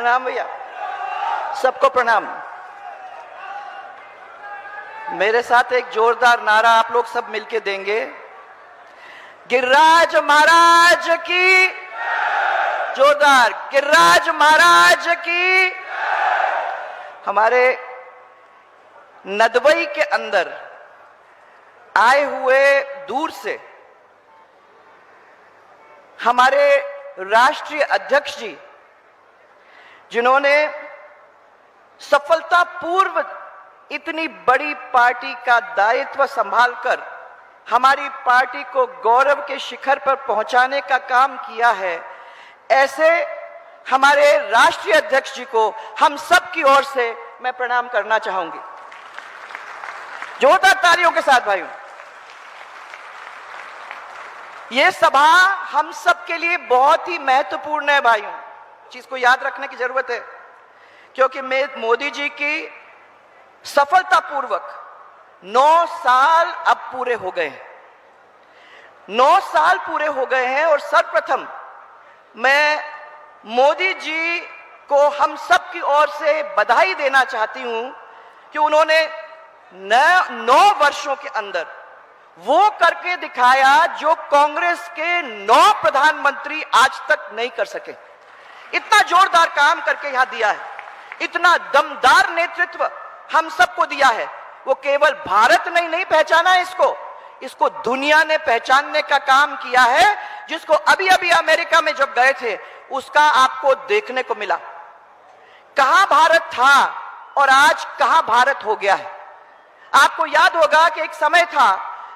प्रणाम भैया, सबको प्रणाम। मेरे साथ एक जोरदार नारा आप लोग सब मिलके देंगे। गिरिराज महाराज की जोरदार, गिरिराज महाराज की। हमारे नदबई के अंदर आए हुए दूर से हमारे राष्ट्रीय अध्यक्ष जी, जिन्होंने सफलतापूर्व इतनी बड़ी पार्टी का दायित्व संभालकर हमारी पार्टी को गौरव के शिखर पर पहुंचाने का काम किया है, ऐसे हमारे राष्ट्रीय अध्यक्ष जी को हम सब की ओर से मैं प्रणाम करना चाहूंगी। जोरदार तालियों के साथ भाइयों। यह सभा हम सब के लिए बहुत ही महत्वपूर्ण है भाइयों, चीज को याद रखने की जरूरत है, क्योंकि मोदी जी की सफलतापूर्वक 9 साल अब पूरे हो गए हैं। 9 साल पूरे हो गए हैं और सर्वप्रथम मैं मोदी जी को हम सब की ओर से बधाई देना चाहती हूं कि उन्होंने 9 वर्षों के अंदर वो करके दिखाया जो कांग्रेस के 9 प्रधानमंत्री आज तक नहीं कर सके। इतना जोरदार काम करके यहां दिया है, इतना दमदार नेतृत्व हम सबको दिया है। वो केवल भारत ने नहीं पहचाना इसको दुनिया ने पहचानने का काम किया है, जिसको अभी अभी अमेरिका में जब गए थे उसका आपको देखने को मिला। कहां भारत था और आज कहां भारत हो गया है। आपको याद होगा कि एक समय था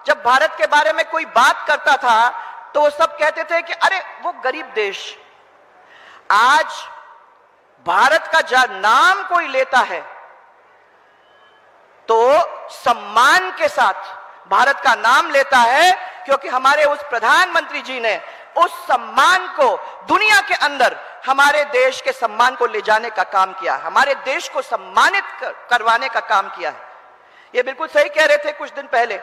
जब भारत के बारे में कोई बात करता था तो वो सब कहते थे कि अरे वो गरीब देश। आज भारत का जब नाम कोई लेता है तो सम्मान के साथ भारत का नाम लेता है, क्योंकि हमारे उस प्रधानमंत्री जी ने उस सम्मान को दुनिया के अंदर हमारे देश के सम्मान को ले जाने का काम किया, हमारे देश को सम्मानित करवाने का काम किया है। ये बिल्कुल सही कह रहे थे कुछ दिन पहले,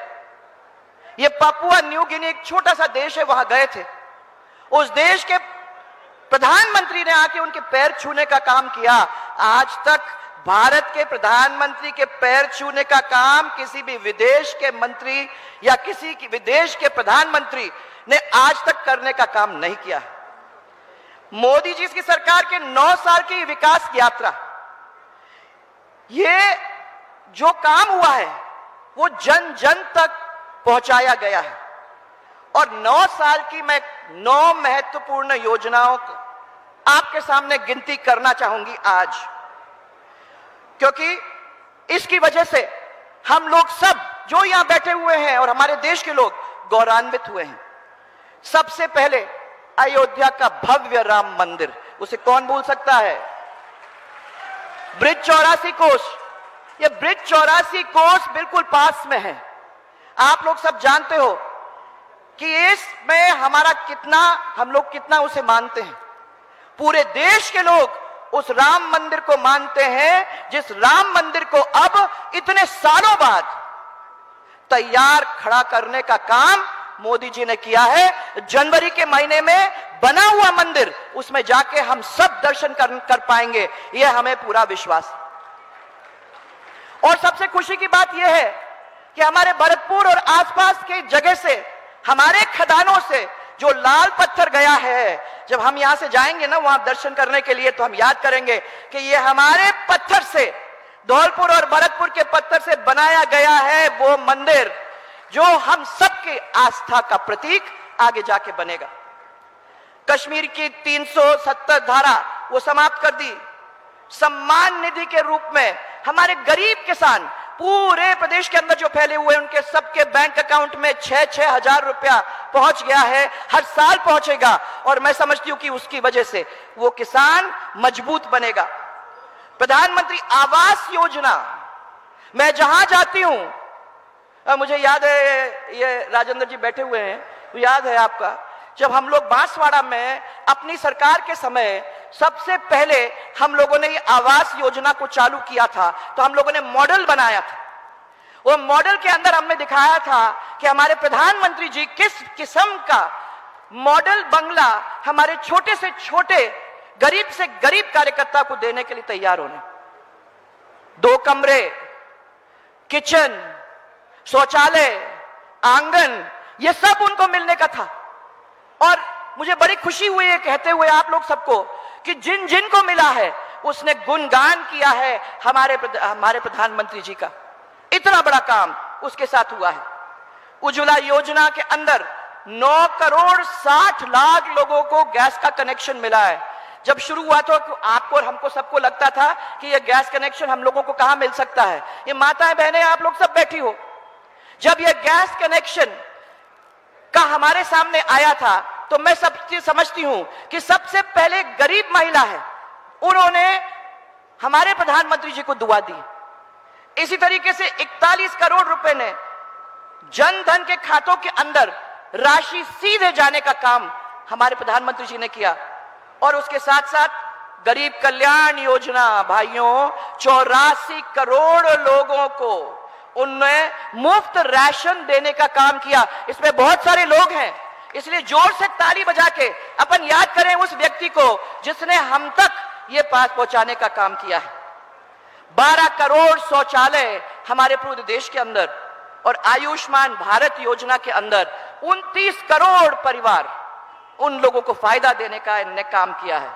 ये पापुआ न्यू गिनी एक छोटा सा देश है, वहां गए थे। उस देश के प्रधानमंत्री ने आके उनके पैर छूने का काम किया। आज तक भारत के प्रधानमंत्री के पैर छूने का काम किसी भी विदेश के मंत्री या किसी की विदेश के प्रधानमंत्री ने आज तक करने का काम नहीं किया है। मोदी जी की सरकार के 9 साल की विकास यात्रा, ये जो काम हुआ है वो जन जन तक पहुंचाया गया है। और 9 साल की मैं 9 महत्वपूर्ण योजनाओं को आपके सामने गिनती करना चाहूंगी आज, क्योंकि इसकी वजह से हम लोग सब जो यहां बैठे हुए हैं और हमारे देश के लोग गौरवान्वित हुए हैं। सबसे पहले अयोध्या का भव्य राम मंदिर, उसे कौन भूल सकता है। ब्रिज 84 कोस, ये ब्रिज 84 कोस बिल्कुल पास में है। आप लोग सब जानते हो कि इसमें हम लोग कितना उसे मानते हैं। पूरे देश के लोग उस राम मंदिर को मानते हैं, जिस राम मंदिर को अब इतने सालों बाद तैयार खड़ा करने का काम मोदी जी ने किया है। जनवरी के महीने में बना हुआ मंदिर, उसमें जाके हम सब दर्शन कर पाएंगे, यह हमें पूरा विश्वास है। और सबसे खुशी की बात यह है कि हमारे भरतपुर और आसपास के जगह से, हमारे खदानों से जो लाल पत्थर गया है, जब हम यहां से जाएंगे ना वहां दर्शन करने के लिए, तो हम याद करेंगे कि ये हमारे पत्थर से, धौलपुर और भरतपुर के पत्थर से बनाया गया है वो मंदिर, जो हम सबके आस्था का प्रतीक आगे जाके बनेगा। कश्मीर की 370 धारा वो समाप्त कर दी। सम्मान निधि के रूप में हमारे गरीब किसान पूरे प्रदेश के अंदर जो फैले हुए, उनके सबके बैंक अकाउंट में 6-6 हजार रुपया पहुंच गया है, हर साल पहुंचेगा। और मैं समझती हूं कि उसकी वजह से वो किसान मजबूत बनेगा। प्रधानमंत्री आवास योजना, मैं जहां जाती हूं, मुझे याद है, ये राजेंद्र जी बैठे हुए हैं, तो याद है आपका, जब हम लोग बांसवाड़ा में अपनी सरकार के समय सबसे पहले हम लोगों ने ये आवास योजना को चालू किया था, तो हम लोगों ने मॉडल बनाया था। वो मॉडल के अंदर हमने दिखाया था कि हमारे प्रधानमंत्री जी किस किस्म का मॉडल बंगला हमारे छोटे से छोटे गरीब से गरीब कार्यकर्ता को देने के लिए तैयार होने। 2 कमरे, किचन, शौचालय, आंगन, ये सब उनको मिलने का था। और मुझे बड़ी खुशी हुई है कहते हुए आप लोग सबको कि जिन जिन को मिला है उसने गुणगान किया है हमारे प्रधानमंत्री जी का। इतना बड़ा काम उसके साथ हुआ है। उज्ज्वला योजना के अंदर 9 करोड़ 60 लाख लोगों को गैस का कनेक्शन मिला है। जब शुरू हुआ तो आपको और हमको सबको लगता था कि यह गैस कनेक्शन हम लोगों को कहां मिल सकता है। ये माताएं बहनें आप लोग सब बैठी हो, जब यह गैस कनेक्शन का हमारे सामने आया था तो मैं समझती हूं कि सबसे पहले गरीब महिला है, उन्होंने हमारे प्रधानमंत्री जी को दुआ दी। इसी तरीके से 41 करोड़ रुपए ने जन धन के खातों के अंदर राशि सीधे जाने का काम हमारे प्रधानमंत्री जी ने किया। और उसके साथ साथ गरीब कल्याण योजना, भाइयों 84 करोड़ लोगों को उनने मुफ्त राशन देने का काम किया। इसमें बहुत सारे लोग हैं, इसलिए जोर से ताली बजा के अपन याद करें उस व्यक्ति को जिसने हम तक ये पास पहुंचाने का काम किया है। 12 करोड़ शौचालय हमारे पूरे देश के अंदर, और आयुष्मान भारत योजना के अंदर 29 करोड़ परिवार, उन लोगों को फायदा देने का इन्होंने काम किया है।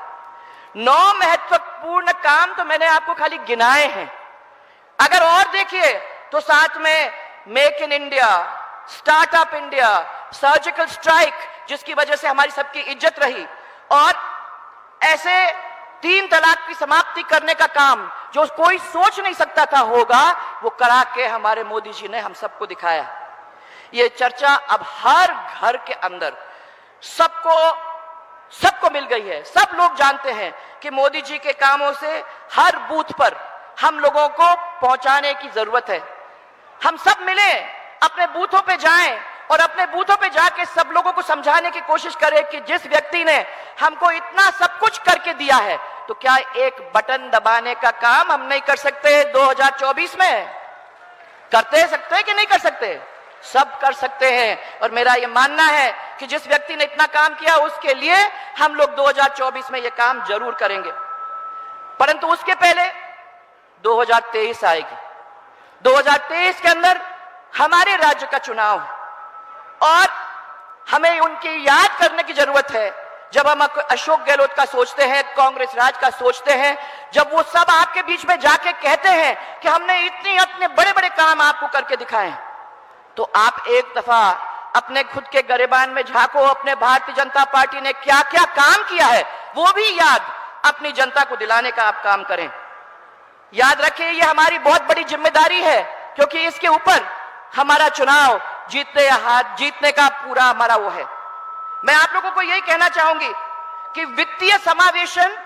9 महत्वपूर्ण काम तो मैंने आपको खाली गिनाए हैं। अगर और देखिए तो साथ में make in India, startup India, surgical strike जिसकी वजह से हमारी सबकी इज्जत रही, और ऐसे 3 तलाक की समाप्ति करने का काम जो कोई सोच नहीं सकता था होगा, वो करा के हमारे मोदी जी ने हम सबको दिखाया। ये चर्चा अब हर घर के अंदर सबको मिल गई है। सब लोग जानते हैं कि मोदी जी के कामों से हर बूथ पर हम लोगों को पहुंचाने की जरूरत है। हम सब मिले, अपने बूथों पे जाएं और अपने बूथों पे जाके सब लोगों को समझाने की कोशिश करें कि जिस व्यक्ति ने हमको इतना सब कुछ करके दिया है, तो क्या एक बटन दबाने का काम हम नहीं कर सकते 2024 में? करते सकते हैं कि नहीं कर सकते? सब कर सकते हैं। और मेरा ये मानना है कि जिस व्यक्ति ने इतना काम किया उसके लिए हम लोग 2024 में ये काम जरूर करेंगे। परंतु उसके पहले 2023 आएगी। 2023 के अंदर हमारे राज्य का चुनाव, और हमें उनकी याद करने की जरूरत है। जब हम अशोक गहलोत का सोचते हैं, कांग्रेस राज का सोचते हैं, जब वो सब आपके बीच में जाके कहते हैं कि हमने इतने बड़े बड़े काम आपको करके दिखाए, तो आप एक दफा अपने खुद के गिरेबान में झांको। अपने भारतीय जनता पार्टी ने क्या क्या काम किया है वो भी याद अपनी जनता को दिलाने का आप काम करें। याद रखिए, ये हमारी बहुत बड़ी जिम्मेदारी है, क्योंकि इसके ऊपर हमारा चुनाव जीतने का पूरा हमारा वो है। मैं आप लोगों को यही कहना चाहूंगी कि वित्तीय समावेशन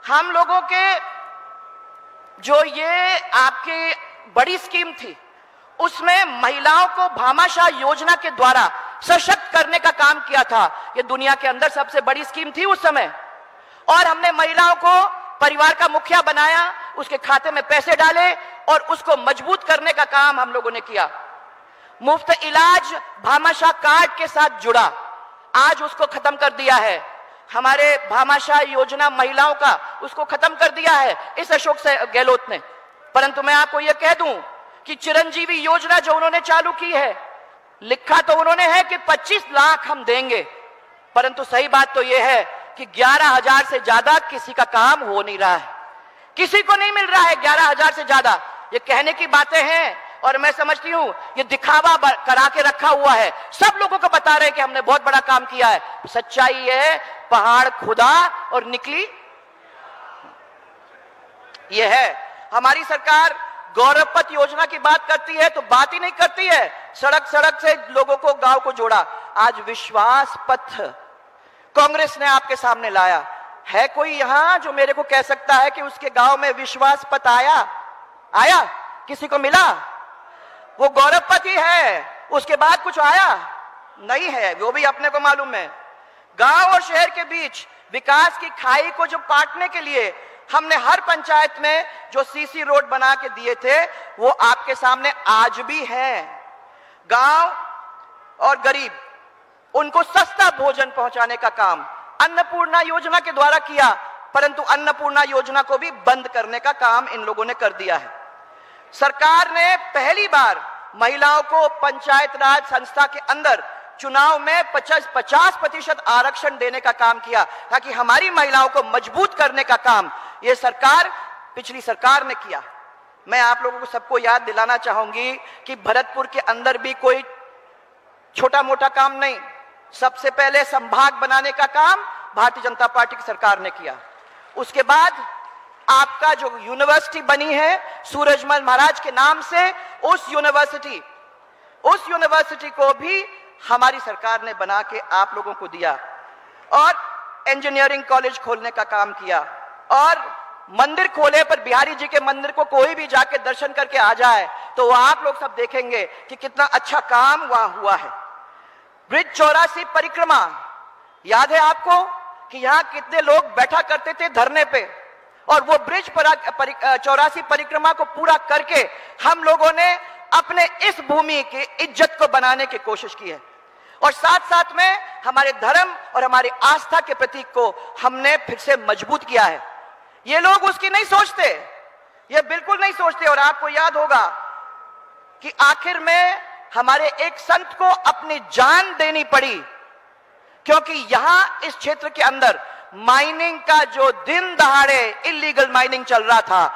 हम लोगों के जो ये आपकी बड़ी स्कीम थी, उसमें महिलाओं को भामाशाह योजना के द्वारा सशक्त करने का काम किया था। ये दुनिया के अंदर सबसे बड़ी स्कीम थी उस समय, और हमने महिलाओं को परिवार का मुखिया बनाया, उसके खाते में पैसे डाले और उसको मजबूत करने का काम हम लोगों ने किया। मुफ्त इलाज भामाशाह कार्ड के साथ जुड़ा, आज उसको खत्म कर दिया है। हमारे भामाशाह योजना महिलाओं का उसको खत्म कर दिया है इस अशोक गहलोत ने। परंतु मैं आपको यह कह दूं कि चिरंजीवी योजना जो उन्होंने चालू की है, लिखा तो उन्होंने है कि 25 लाख हम देंगे, परंतु सही बात तो यह है कि 11,000 से ज्यादा किसी का काम हो नहीं रहा है, किसी को नहीं मिल रहा है 11,000 से ज्यादा। ये कहने की बातें हैं, और मैं समझती हूं ये दिखावा करा के रखा हुआ है। सब लोगों को बता रहे हैं कि हमने बहुत बड़ा काम किया है। सच्चाई है, पहाड़ खुदा और निकली ये है। हमारी सरकार गौरव पथ योजना की बात करती है तो बात ही नहीं करती है सड़क से लोगों को, गांव को जोड़ा। आज विश्वास पथ कांग्रेस ने आपके सामने लाया है। कोई यहां जो मेरे को कह सकता है कि उसके गांव में विश्वास पथ आया? किसी को मिला? वो गौरव पथ ही है, उसके बाद कुछ आया नहीं है, वो भी अपने को मालूम है। गांव और शहर के बीच विकास की खाई को जो काटने के लिए हमने हर पंचायत में जो सीसी रोड बना के दिए थे, वो आपके सामने आज भी है। गांव और गरीब उनको सस्ता भोजन पहुंचाने का काम अन्नपूर्णा योजना के द्वारा किया। परंतु अन्नपूर्णा योजना को भी बंद करने का काम इन लोगों ने कर दिया है। सरकार ने पहली बार महिलाओं को पंचायत राज संस्था के अंदर चुनाव में 50% आरक्षण देने का काम किया, ताकि हमारी महिलाओं को मजबूत करने का काम यह सरकार, पिछली सरकार ने किया। मैं आप लोगों को सबको याद दिलाना चाहूंगी कि भरतपुर के अंदर भी कोई छोटा मोटा काम नहीं, सबसे पहले संभाग बनाने का काम भारतीय जनता पार्टी की सरकार ने किया। उसके बाद आपका जो यूनिवर्सिटी बनी है सूरजमल महाराज के नाम से, उस यूनिवर्सिटी को भी हमारी सरकार ने बना के आप लोगों को दिया, और इंजीनियरिंग कॉलेज खोलने का काम किया। और मंदिर खोले पर बिहारी जी के मंदिर को कोई भी जाके दर्शन करके आ जाए तो आप लोग सब देखेंगे कि कितना अच्छा काम वहां हुआ है। ब्रिज 84 परिक्रमा याद है आपको कि यहां कितने लोग बैठा करते थे धरने पे, और वो ब्रिज 84 परिक्रमा को पूरा करके हम लोगों ने अपने इस भूमि की इज्जत को बनाने की कोशिश की है, और साथ साथ में हमारे धर्म और हमारी आस्था के प्रतीक को हमने फिर से मजबूत किया है। ये लोग उसकी नहीं सोचते, ये बिल्कुल नहीं सोचते। और आपको याद होगा कि आखिर में हमारे एक संत को अपनी जान देनी पड़ी, क्योंकि यहां इस क्षेत्र के अंदर माइनिंग का जो दिन दहाड़े इलीगल माइनिंग चल रहा था,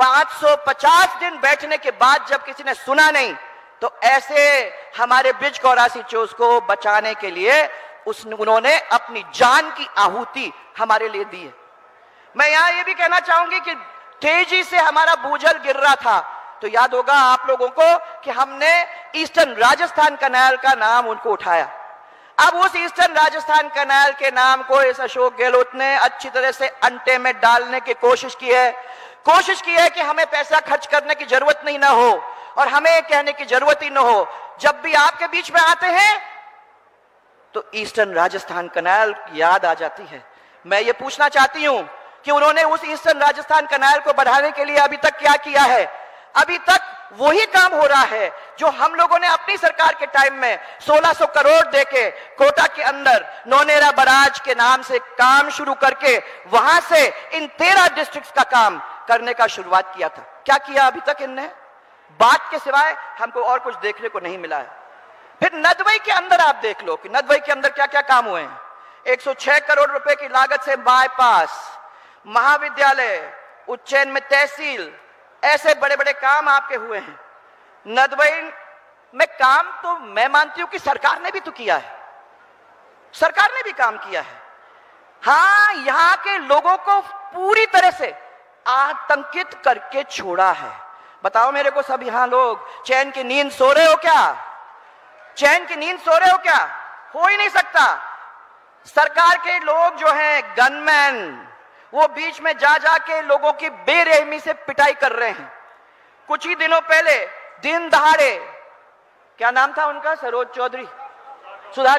550 दिन बैठने के बाद जब किसी ने सुना नहीं, तो ऐसे हमारे ब्रिज 84 चोस को बचाने के लिए उन्होंने अपनी जान की आहुति हमारे लिए दी है। मैं यहां यह भी कहना चाहूंगी कि तेजी से हमारा भूजल गिर रहा था, तो याद होगा आप लोगों को कि हमने ईस्टर्न राजस्थान कैनाल का नाम उनको उठाया। अब उस ईस्टर्न राजस्थान कैनाल के नाम को इस अशोक गहलोत ने अच्छी तरह से अंटे में डालने की कोशिश की है कि हमें पैसा खर्च करने की जरूरत नहीं ना हो, और हमें कहने की जरूरत ही ना हो। जब भी आपके बीच में आते हैं तो ईस्टर्न राजस्थान कैनाल याद आ जाती है। मैं ये पूछना चाहती हूं कि उन्होंने उस ईस्टर्न राजस्थान कैनाल को बढ़ाने के लिए अभी तक क्या किया है? अभी तक वही काम हो रहा है जो हम लोगों ने अपनी सरकार के टाइम में 1600 करोड़ देके कोटा के अंदर नौनेरा बराज के नाम से काम शुरू करके वहां से इन 13 डिस्ट्रिक्ट्स का काम करने का शुरुआत किया था। क्या किया अभी तक इनने? बात के सिवाय हमको और कुछ देखने को नहीं मिला है। फिर नदवई के अंदर आप देख लो कि नदवई के अंदर क्या क्या काम हुए हैं। 106 करोड़ रुपए की लागत से बाईपास, महाविद्यालय, उज्जैन में तहसील, ऐसे बड़े बड़े काम आपके हुए हैं। नदवई में काम तो मैं मानती हूं कि सरकार ने भी तो किया है, सरकार ने भी काम किया है। हां, यहां के लोगों को पूरी तरह से आतंकित करके छोड़ा है। बताओ मेरे को सब यहां लोग चैन की नींद सो रहे हो क्या? चैन की नींद सो रहे हो क्या? हो ही नहीं सकता। सरकार के लोग जो हैं गनमैन, वो बीच में जा जाके लोगों की बेरहमी से पिटाई कर रहे हैं। कुछ ही दिनों पहले दिन दहाड़े, क्या नाम था उनका, सुधा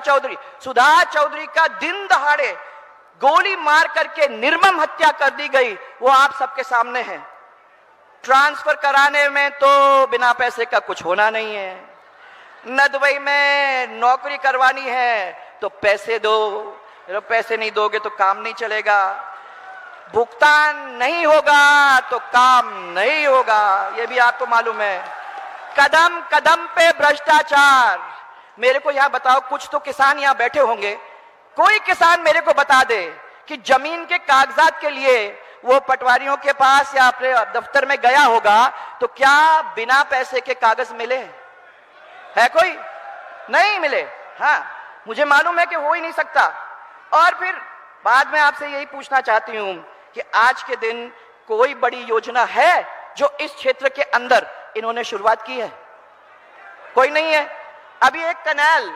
चौधरी का दिन दहाड़े गोली मार करके निर्मम हत्या कर दी गई। वो आप सबके सामने है। ट्रांसफर कराने में तो बिना पैसे का कुछ होना नहीं है। नदवई में नौकरी करवानी है तो पैसे दो, पैसे नहीं दोगे तो काम नहीं चलेगा। भुगतान नहीं होगा तो काम नहीं होगा, यह भी आपको मालूम है। कदम कदम पे भ्रष्टाचार। मेरे को यहां बताओ, कुछ तो किसान यहां बैठे होंगे, कोई किसान मेरे को बता दे कि जमीन के कागजात के लिए वो पटवारियों के पास या अपने दफ्तर में गया होगा तो क्या बिना पैसे के कागज मिले है? कोई नहीं मिले। हाँ, मुझे मालूम है कि हो ही नहीं सकता। और फिर बाद में आपसे यही पूछना चाहती हूं कि आज के दिन कोई बड़ी योजना है जो इस क्षेत्र के अंदर इन्होंने शुरुआत की है? कोई नहीं है। अभी एक कैनाल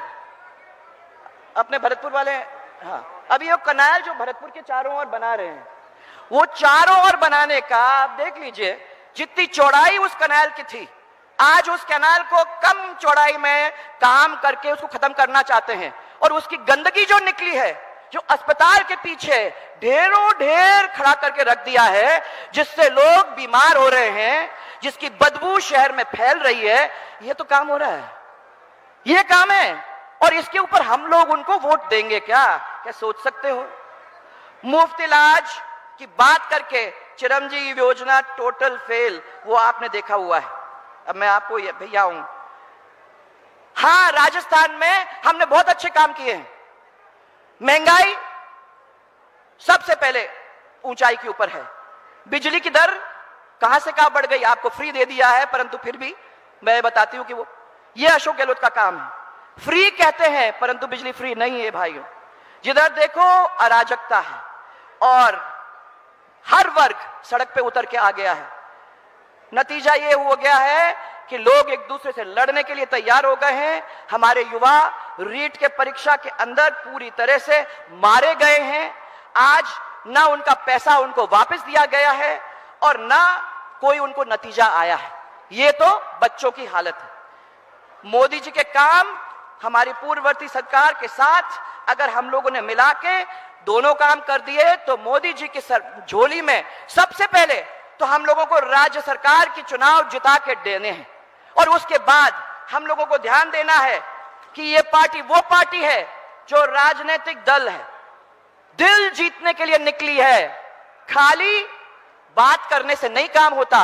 अपने भरतपुर वाले, हाँ, अभी एक कैनाल जो भरतपुर के चारों ओर बना रहे हैं, वो चारों ओर बनाने का आप देख लीजिए, जितनी चौड़ाई उस कैनाल की थी, आज उस कैनाल को कम चौड़ाई में काम करके उसको खत्म करना चाहते हैं। और उसकी गंदगी जो निकली है, जो अस्पताल के पीछे ढेरों ढेर खड़ा करके रख दिया है, जिससे लोग बीमार हो रहे हैं, जिसकी बदबू शहर में फैल रही है, यह तो काम हो रहा है, यह काम है। और इसके ऊपर हम लोग उनको वोट देंगे क्या? क्या सोच सकते हो? मुफ्त इलाज कि बात करके चिरंजीवी योजना टोटल फेल, वो आपने देखा हुआ है। अब मैं आपको भैया हूं, हां राजस्थान में हमने बहुत अच्छे काम किए हैं। महंगाई सबसे पहले ऊंचाई के ऊपर है। बिजली की दर कहां से कहां बढ़ गई, आपको फ्री दे दिया है, परंतु फिर भी मैं बताती हूं कि वो ये अशोक गहलोत का काम है। फ्री कहते हैं परंतु बिजली फ्री नहीं है भाइयों। जिधर देखो अराजकता है और हर वर्ग सड़क पे उतर के आ गया है। नतीजा ये हो गया है कि लोग एक दूसरे से लड़ने के लिए तैयार हो गए हैं। हमारे युवा रीट के परीक्षा के अंदर पूरी तरह से मारे गए हैं। आज ना उनका पैसा उनको वापस दिया गया है और ना कोई उनको नतीजा आया है। ये तो बच्चों की हालत है। मोदी जी के काम हमारी पूर्ववर्ती सरकार के साथ अगर हम लोगों ने मिला के दोनों काम कर दिए तो मोदी जी की झोली में सबसे पहले तो हम लोगों को राज्य सरकार की चुनाव जिता के देने हैं और उसके बाद हम लोगों को ध्यान देना है कि ये पार्टी वो पार्टी है जो राजनीतिक दल है, दिल जीतने के लिए निकली है। खाली बात करने से नहीं काम होता,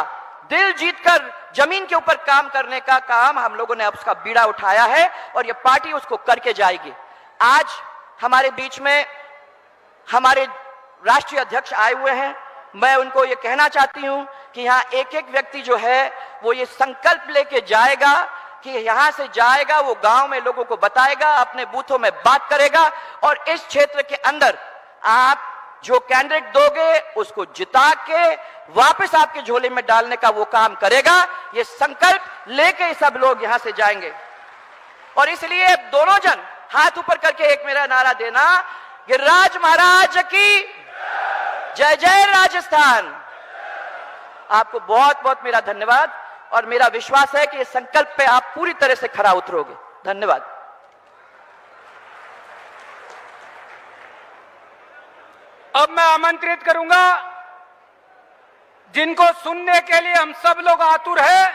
दिल जीतकर जमीन के ऊपर काम करने का काम हम लोगों ने अब उसका बीड़ा उठाया है और ये पार्टी उसको करके जाएगी। आज हमारे बीच में हमारे राष्ट्रीय अध्यक्ष आए हुए हैं। मैं उनको ये कहना चाहती हूं कि यहां एक एक व्यक्ति जो है वो ये संकल्प लेके जाएगा कि यहां से जाएगा, वो गांव में लोगों को बताएगा, अपने बूथों में बात करेगा और इस क्षेत्र के अंदर आप जो कैंडिडेट दोगे उसको जिता के वापस आपके झोले में डालने का वो काम करेगा। ये संकल्प लेके सब लोग यहां से जाएंगे और इसलिए दोनों जन हाथ ऊपर करके एक मेरा नारा देना, गिरिराज महाराज की जय जय राजस्थान। आपको बहुत बहुत मेरा धन्यवाद और मेरा विश्वास है कि इस संकल्प पे आप पूरी तरह से खरा उतरोगे। धन्यवाद। अब मैं आमंत्रित करूंगा जिनको सुनने के लिए हम सब लोग आतुर हैं,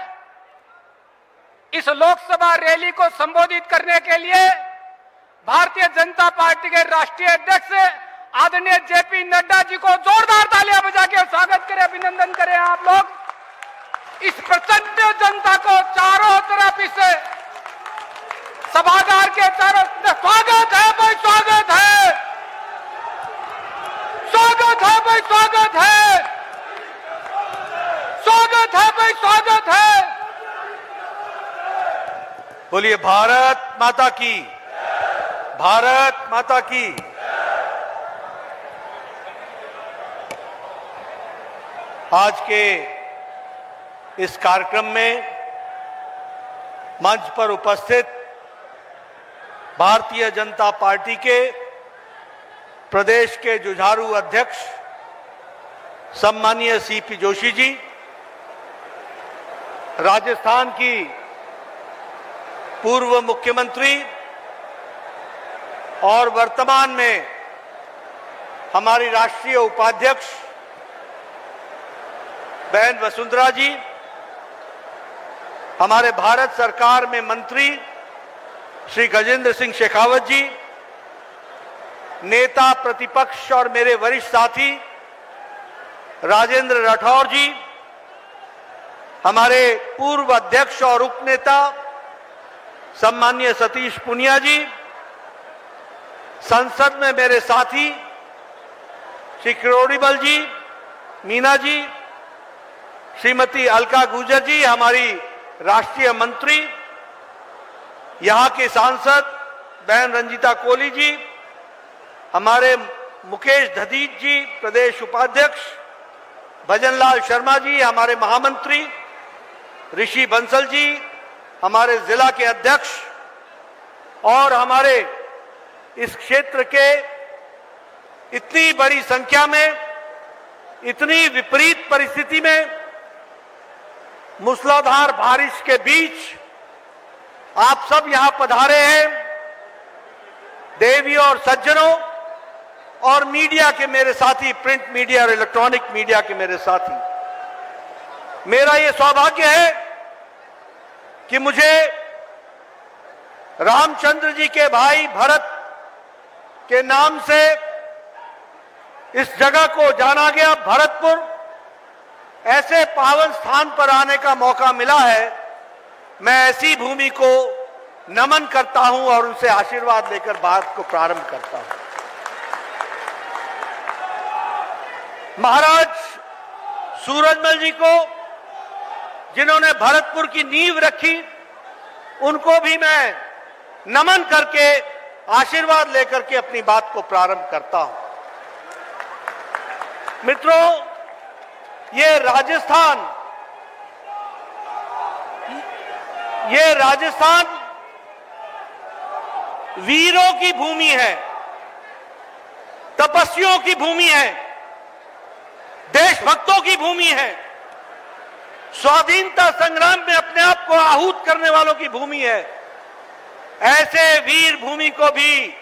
इस लोकसभा रैली को संबोधित करने के लिए भारतीय जनता पार्टी के राष्ट्रीय अध्यक्ष आदरणीय जेपी नड्डा जी को जोरदार तालियां बजा के स्वागत करें, अभिनंदन करें। आप लोग इस प्रचंड जनता को चारों तरफ इस सभागार के चारों स्वागत है भाई, स्वागत है, स्वागत है भाई, स्वागत है, स्वागत है भाई, स्वागत है। बोलिए भारत माता की, भारत माता की। आज के इस कार्यक्रम में मंच पर उपस्थित भारतीय जनता पार्टी के प्रदेश के जुझारू अध्यक्ष सम्मानीय सीपी जोशी जी, राजस्थान की पूर्व मुख्यमंत्री और वर्तमान में हमारी राष्ट्रीय उपाध्यक्ष बहन वसुंधरा जी, हमारे भारत सरकार में मंत्री श्री गजेंद्र सिंह शेखावत जी, नेता प्रतिपक्ष और मेरे वरिष्ठ साथी राजेंद्र राठौर जी, हमारे पूर्व अध्यक्ष और उप नेता सम्मानीय सतीश पुनिया जी, संसद में मेरे साथी श्री किरोड़ीमल जी, मीना जी, श्रीमती अलका गुर्जर जी, हमारी राष्ट्रीय मंत्री, यहां के सांसद बहन रंजीता कोहली जी, हमारे मुकेश धदीज जी प्रदेश उपाध्यक्ष, भजनलाल शर्मा जी हमारे महामंत्री, ऋषि बंसल जी हमारे जिला के अध्यक्ष और हमारे इस क्षेत्र के इतनी बड़ी संख्या में, इतनी विपरीत परिस्थिति में, मूसलाधार बारिश के बीच आप सब यहां पधारे हैं। देवी और सज्जनों और मीडिया के मेरे साथी, प्रिंट मीडिया और इलेक्ट्रॉनिक मीडिया के मेरे साथी, मेरा ये सौभाग्य है कि मुझे रामचंद्र जी के भाई भरत के नाम से इस जगह को जाना गया भरतपुर, ऐसे पावन स्थान पर आने का मौका मिला है। मैं ऐसी भूमि को नमन करता हूं और उनसे आशीर्वाद लेकर बात को प्रारंभ करता हूं। महाराज सूरजमल जी को, जिन्होंने भरतपुर की नींव रखी, उनको भी मैं नमन करके आशीर्वाद लेकर के अपनी बात को प्रारंभ करता हूं। मित्रों, ये राजस्थान वीरों की भूमि है, तपस्वियों की भूमि है, देशभक्तों की भूमि है, स्वाधीनता संग्राम में अपने आप को आहूत करने वालों की भूमि है। ऐसे वीर भूमि को भी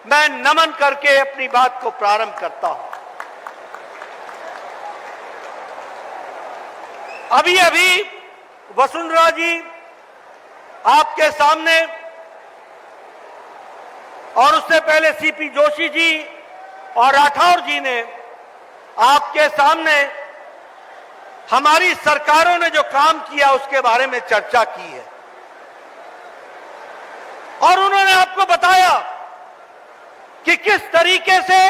मैं नमन करके अपनी बात को प्रारंभ करता हूं। अभी अभी वसुंधरा जी आपके सामने, और उससे पहले सीपी जोशी जी और राठौर जी ने आपके सामने हमारी सरकारों ने जो काम किया उसके बारे में चर्चा की है। और उन्होंने आपको बताया कि किस तरीके से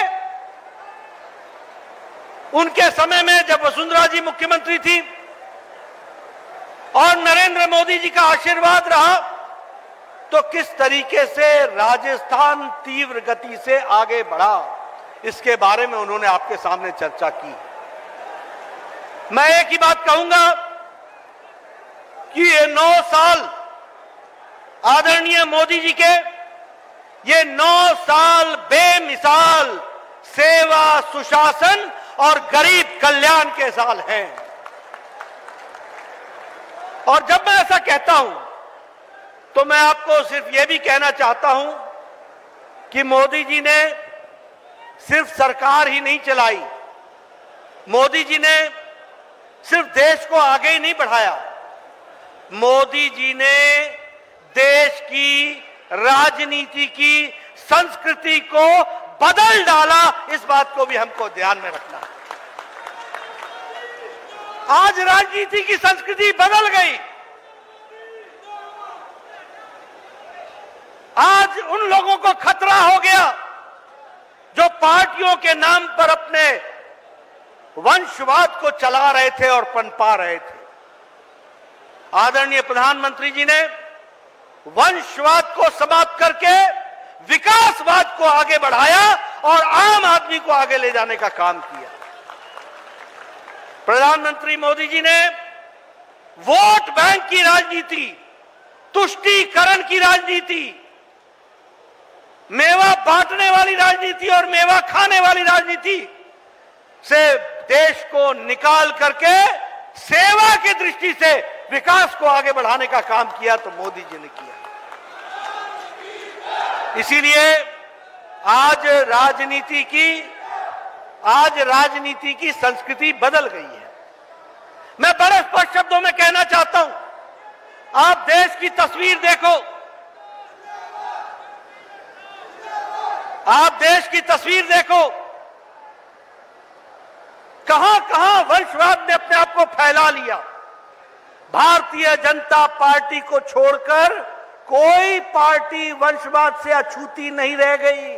उनके समय में, जब वसुंधरा जी मुख्यमंत्री थी और नरेंद्र मोदी जी का आशीर्वाद रहा, तो किस तरीके से राजस्थान तीव्र गति से आगे बढ़ा, इसके बारे में उन्होंने आपके सामने चर्चा की। मैं एक ही बात कहूंगा कि ये 9 साल आदरणीय मोदी जी के, ये 9 साल बेमिसाल सेवा, सुशासन और गरीब कल्याण के साल हैं। और जब मैं ऐसा कहता हूं तो मैं आपको सिर्फ यह भी कहना चाहता हूं कि मोदी जी ने सिर्फ सरकार ही नहीं चलाई, मोदी जी ने सिर्फ देश को आगे ही नहीं बढ़ाया, मोदी जी ने देश की राजनीति की संस्कृति को बदल डाला। इस बात को भी हमको ध्यान में रखना है। आज राजनीति की संस्कृति बदल गई। आज उन लोगों को खतरा हो गया जो पार्टियों के नाम पर अपने वंशवाद को चला रहे थे और पनपा रहे थे। आदरणीय प्रधानमंत्री जी ने वंशवाद को समाप्त करके विकासवाद को आगे बढ़ाया और आम आदमी को आगे ले जाने का काम किया। प्रधानमंत्री मोदी जी ने वोट बैंक की राजनीति, तुष्टीकरण की राजनीति, मेवा बांटने वाली राजनीति और मेवा खाने वाली राजनीति से देश को निकाल करके सेवा की दृष्टि से विकास को आगे बढ़ाने का काम किया, तो मोदी जी ने किया। इसीलिए आज राजनीति की संस्कृति बदल गई है। मैं बड़े स्पष्ट शब्दों में कहना चाहता हूं, आप देश की तस्वीर देखो, आप देश की तस्वीर देखो, कहां कहां वंशवाद ने अपने आप को फैला लिया। भारतीय जनता पार्टी को छोड़कर कोई पार्टी वंशवाद से अछूती नहीं रह गई,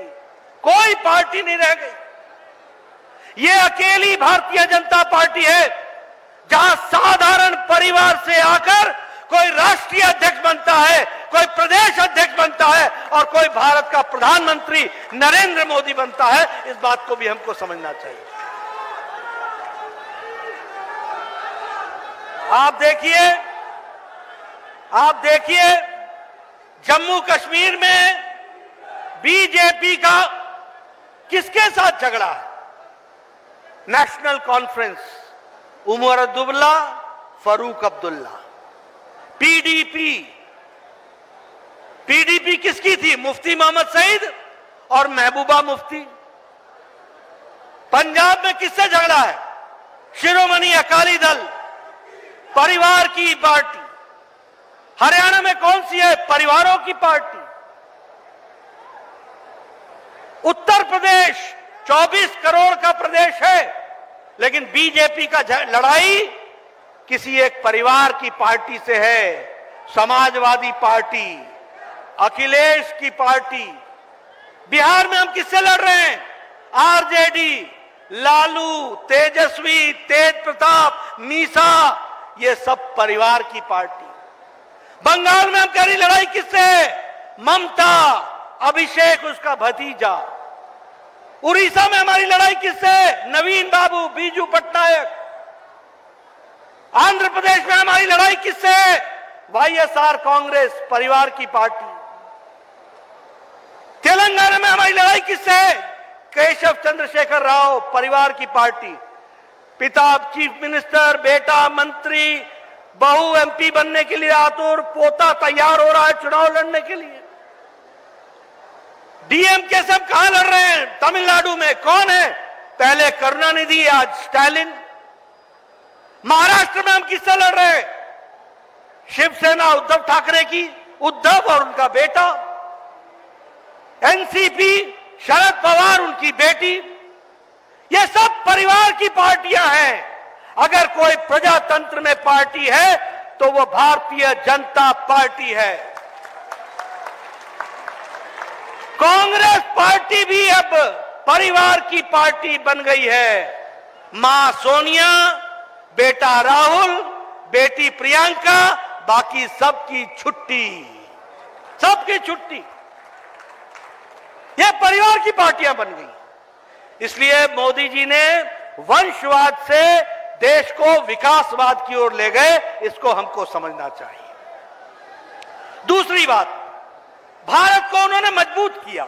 कोई पार्टी नहीं रह गई। ये अकेली भारतीय जनता पार्टी है जहां साधारण परिवार से आकर कोई राष्ट्रीय अध्यक्ष बनता है, कोई प्रदेश अध्यक्ष बनता है और कोई भारत का प्रधानमंत्री नरेंद्र मोदी बनता है। इस बात को भी हमको समझना चाहिए। आप देखिए जम्मू कश्मीर में बीजेपी का किसके साथ झगड़ा है? National conference, Omar Abdullah, Farooq Abdullah. PDP किसकी थी? मुफ्ती मोहम्मद सईद और महबूबा मुफ्ती। पंजाब में किससे झगड़ा है? शिरोमणि अकाली दल, परिवार की पार्टी। हरियाणा में कौन सी है? परिवारों की पार्टी। उत्तर प्रदेश 24 करोड़ का प्रदेश है, लेकिन बीजेपी का लड़ाई किसी एक परिवार की पार्टी से है। समाजवादी पार्टी, अखिलेश की पार्टी। बिहार में हम किससे लड़ रहे हैं? आरजेडी, लालू, तेजस्वी, तेज प्रताप, मीसा, ये सब परिवार की पार्टी। बंगाल में हम कह रही लड़ाई किससे है? ममता, अभिषेक उसका भतीजा। उड़ीसा में हमारी लड़ाई किससे है? नवीन बाबू, बीजू पटनायक। आंध्र प्रदेश में हमारी लड़ाई किससे है? वाईएसआर कांग्रेस, परिवार की पार्टी। तेलंगाना में हमारी लड़ाई किससे है? केशव चंद्रशेखर राव, परिवार की पार्टी। पिता चीफ मिनिस्टर, बेटा मंत्री, बहू एमपी बनने के लिए आतुर, पोता तैयार हो रहा है चुनाव लड़ने के लिए। डीएमके से हम कहां लड़ रहे हैं? तमिलनाडु में कौन है? पहले करुणानिधि, आज स्टालिन। महाराष्ट्र में हम किससे लड़ रहे हैं? शिवसेना उद्धव ठाकरे की, उद्धव और उनका बेटा। एनसीपी, शरद पवार, उनकी बेटी। ये सब परिवार की पार्टियां हैं। अगर कोई प्रजातंत्र में पार्टी है तो वो भारतीय जनता पार्टी है। कांग्रेस पार्टी भी अब परिवार की पार्टी बन गई है। मां सोनिया, बेटा राहुल, बेटी प्रियंका, बाकी सबकी छुट्टी, सबकी छुट्टी। ये परिवार की पार्टियां बन गई। इसलिए मोदी जी ने वंशवाद से देश को विकासवाद की ओर ले गए। इसको हमको समझना चाहिए। दूसरी बात, भारत को उन्होंने मजबूत किया।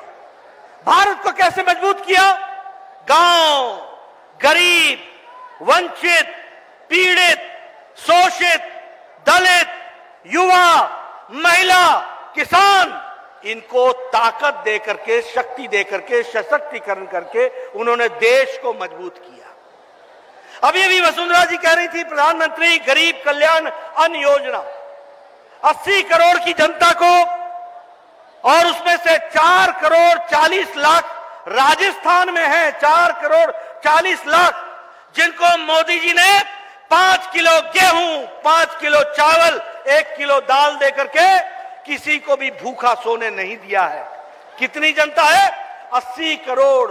भारत को कैसे मजबूत किया? गांव, गरीब, वंचित, पीड़ित, शोषित, दलित, युवा, महिला, किसान, इनको ताकत देकर के, शक्ति देकर के, सशक्तिकरण करके उन्होंने देश को मजबूत किया। अभी अभी वसुंधरा जी कह रही थी, प्रधानमंत्री गरीब कल्याण अन्न योजना 80 करोड़ की जनता को, और उसमें से 4 करोड़ 40 लाख राजस्थान में है। 4 करोड़ 40 लाख जिनको मोदी जी ने 5 किलो गेहूं, 5 किलो चावल, 1 किलो दाल देकर के किसी को भी भूखा सोने नहीं दिया है। कितनी जनता है? 80 करोड़।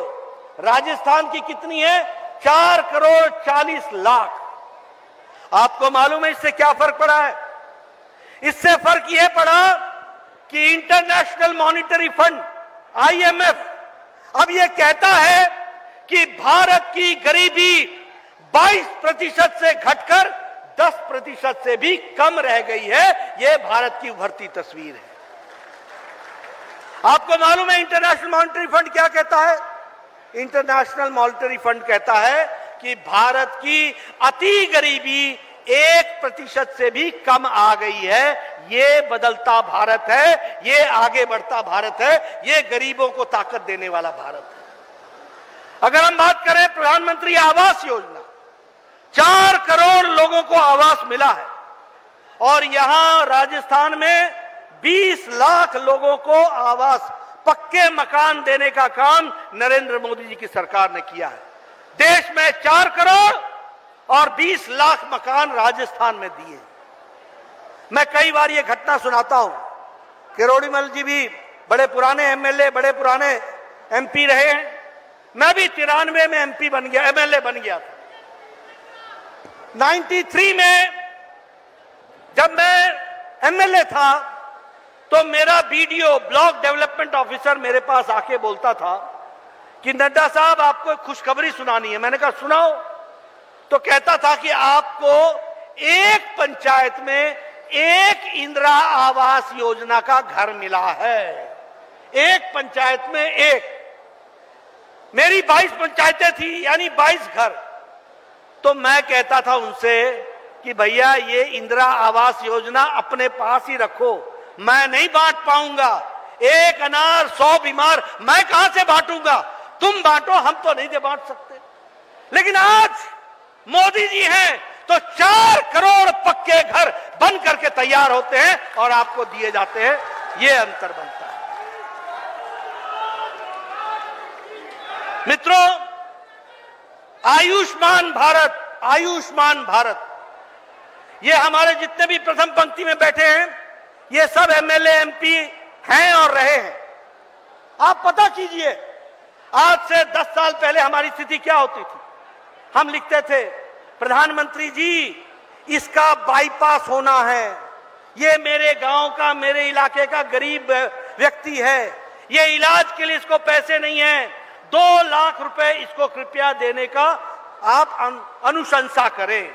राजस्थान की कितनी है? 4 करोड़ 40 लाख। आपको मालूम है इससे क्या फर्क पड़ा है? इससे फर्क यह पड़ा कि इंटरनेशनल मॉनिटरी फंड IMF अब यह कहता है कि भारत की गरीबी 22% से घटकर 10% से भी कम रह गई है। यह भारत की उभरती तस्वीर है। आपको मालूम है इंटरनेशनल मॉनिटरी फंड क्या कहता है? इंटरनेशनल मॉनिटरी फंड कहता है कि भारत की अति गरीबी 1% से भी कम आ गई है। ये बदलता भारत है, ये आगे बढ़ता भारत है, ये गरीबों को ताकत देने वाला भारत है। अगर हम बात करें प्रधानमंत्री आवास योजना, 4 करोड़ लोगों को आवास मिला है, और यहां राजस्थान में 20 लाख लोगों को आवास, पक्के मकान देने का काम नरेंद्र मोदी जी की सरकार ने किया है। देश में 4 करोड़ और 20 लाख मकान राजस्थान में दिए। मैं कई बार ये घटना सुनाता हूं। किरोड़ीमल जी भी बड़े पुराने MLA, बड़े पुराने MP रहे हैं। मैं भी 93 में MP बन गया, MLA बन गया था। 93 में जब मैं MLA था तो मेरा BDO, ब्लॉक डेवलपमेंट ऑफिसर, मेरे पास आके बोलता था कि नड्डा साहब आपको खुशखबरी सुनानी है। मैंने कहा सुनाओ। तो कहता था कि आपको एक पंचायत में एक इंदिरा आवास योजना का घर मिला है। एक पंचायत में एक। मेरी 22 पंचायतें थी, यानी 22 घर। तो मैं कहता था उनसे कि भैया ये इंदिरा आवास योजना अपने पास ही रखो, मैं नहीं बांट पाऊंगा। एक अनार 100 बीमार मैं कहां से बांटूंगा? तुम बांटो, हम तो नहीं दे बांट सकते। लेकिन आज मोदी जी हैं तो 4 करोड़ पक्के घर बन करके तैयार होते हैं और आपको दिए जाते हैं। ये अंतर बनता है। मित्रों, आयुष्मान भारत, ये हमारे जितने भी प्रथम पंक्ति में बैठे हैं, ये सब एमएलए एमपी हैं और रहे हैं। आप पता कीजिए, आज से 10 साल पहले हमारी स्थिति क्या होती थी। हम लिखते थे, प्रधानमंत्री जी इसका बाईपास होना है, ये मेरे गांव का, मेरे इलाके का गरीब व्यक्ति है, ये इलाज के लिए इसको पैसे नहीं है, 2 लाख रुपए इसको कृपया देने का आप अनुशंसा करें।